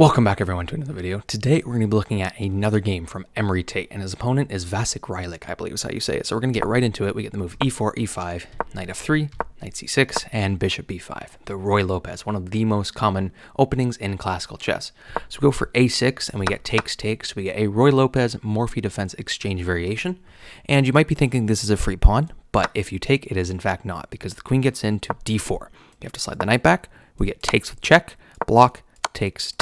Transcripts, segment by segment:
Welcome back everyone to another video. Today we're going to be looking at another game from Emory Tate, and his opponent is Vasek Rylik, I believe is how you say it. So we're going to get right into it. We get the move e4, e5, knight f3, knight c6, and bishop b5. The Roy Lopez, one of the most common openings in classical chess. So we go for a6, and we get takes. We get a Roy Lopez Morphy defense exchange variation. And you might be thinking this is a free pawn, but if you take, it is in fact not, because the queen gets into d4. You have to slide the knight back. We get takes with check, block, takes,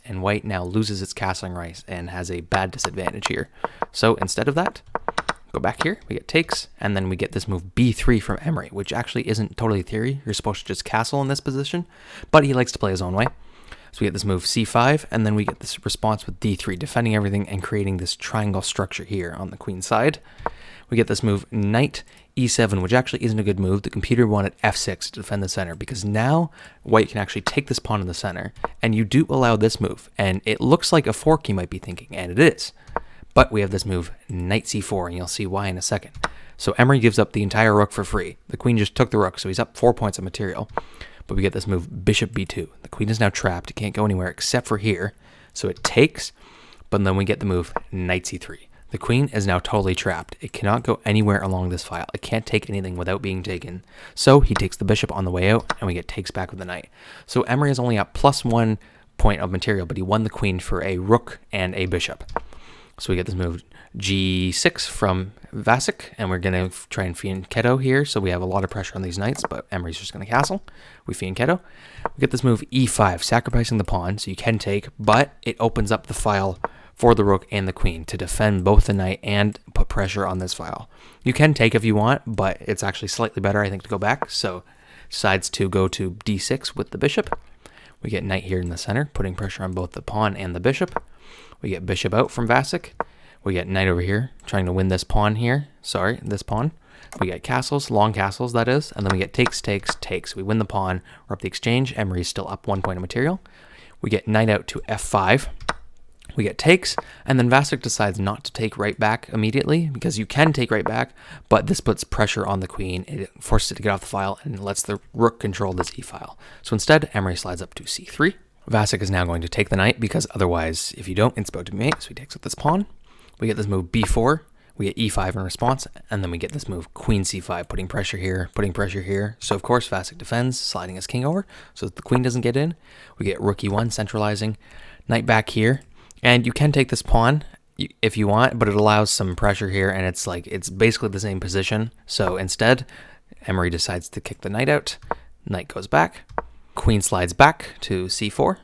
and white now loses its castling rights and has a bad disadvantage here. So instead of that, go back here, we get takes, and then we get this move b3 from Emory, which actually isn't totally theory. You're supposed to just castle in this position, but he likes to play his own way. So we get this move c5, and then we get this response with d3, defending everything and creating this triangle structure here on the queen side. We get this move knight e7, which actually isn't a good move. The computer wanted f6 to defend the center, because now white can actually take this pawn in the center, and you do allow this move, and it looks like a fork you might be thinking, and it is. But we have this move knight c4, and you'll see why in a second. So Emory gives up the entire rook for free. The queen just took the rook, so he's up 4 points of material. But we get this move bishop b2. The queen is now trapped. It can't go anywhere except for here, so it takes, but then we get the move knight c3. The queen is now totally trapped. It cannot go anywhere along this file. It can't take anything without being taken. So he takes the bishop on the way out, and we get takes back with the knight. So Emory is only at +1 point of material, but he won the queen for a rook and a bishop. So we get this move g6 from Vasek, and we're going to try and fianchetto here. So we have a lot of pressure on these knights, but Emory's just going to castle. We fianchetto. We get this move e5, sacrificing the pawn, so you can take, but it opens up the file for the rook and the queen to defend both the knight and put pressure on this file. You can take if you want, but it's actually slightly better, I think, to go back. So decides to go to d6 with the bishop. We get knight here in the center, putting pressure on both the pawn and the bishop. We get bishop out from Vasek. We get knight over here, trying to win this pawn here. Sorry, this pawn. We get castles, long castles, that is. And then we get takes. We win the pawn. We're up the exchange. Emory's still up 1 point of material. We get knight out to f5. We get takes, and then Vasek decides not to take right back immediately, because you can take right back, but this puts pressure on the queen. It forces it to get off the file and lets the rook control this e-file. So instead, Emory slides up to c3. Vasek is now going to take the knight, because otherwise, if you don't, it's about to be mate. So he takes with this pawn. We get this move b4. We get e5 in response, and then we get this move queen c5, putting pressure here. So of course, Vasek defends, sliding his king over, so that the queen doesn't get in. We get rook e1, centralizing. Knight back here. And you can take this pawn if you want, but it allows some pressure here, and it's basically the same position. So instead, Emory decides to kick the knight out. Knight goes back. Queen slides back to c4.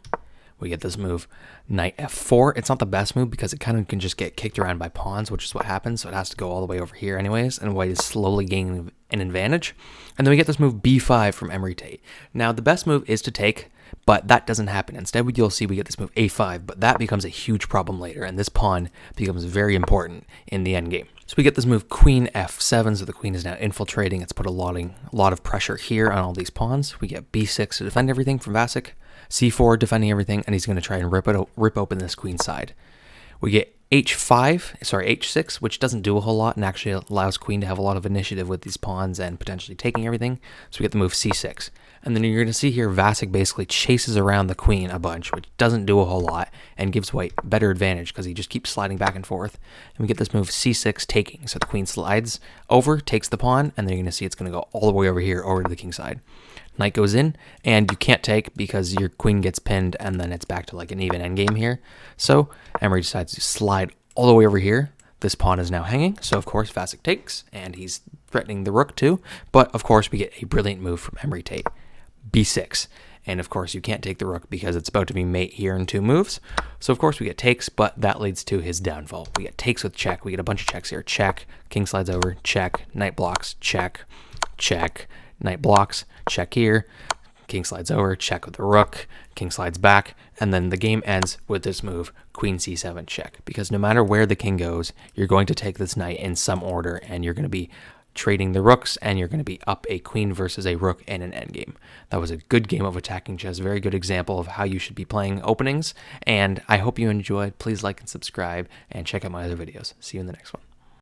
We get this move knight f4. It's not the best move because it kind of can just get kicked around by pawns, which is what happens. So it has to go all the way over here anyways, and white is slowly gaining an advantage. And then we get this move b5 from Emory Tate. Now, the best move is to take, but that doesn't happen. Instead, you'll see we get this move a5, but that becomes a huge problem later, and this pawn becomes very important in the endgame. So we get this move queen f7, so the queen is now infiltrating. It's put a lot of pressure here on all these pawns. We get b6 to defend everything from Vasek, c4 defending everything, and he's going to try and rip open this queen side. We get h6, which doesn't do a whole lot and actually allows queen to have a lot of initiative with these pawns and potentially taking everything. So we get the move c6. And then you're going to see here Vasek basically chases around the queen a bunch, which doesn't do a whole lot and gives white better advantage because he just keeps sliding back and forth. And we get this move c6 taking. So the queen slides over, takes the pawn, and then you're going to see it's going to go all the way over here, over to the king side. Knight goes in, and you can't take because your queen gets pinned, and then it's back to like an even endgame here. So Emory decides to slide all the way over here. This pawn is now hanging, so of course Vasek takes, and he's threatening the rook too. But of course we get a brilliant move from Emory Tate, b6. And of course you can't take the rook because it's about to be mate here in 2 moves. So of course we get takes, but that leads to his downfall. We get takes with check. We get a bunch of checks here. Check, king slides over, check, knight blocks, check, check, knight blocks, check here, king slides over, check with the rook, king slides back, and then the game ends with this move, queen c7 check. Because no matter where the king goes, you're going to take this knight in some order, and you're going to be trading the rooks, and you're going to be up a queen versus a rook in an endgame. That was a good game of attacking chess, very good example of how you should be playing openings, and I hope you enjoyed. Please like and subscribe, and check out my other videos. See you in the next one.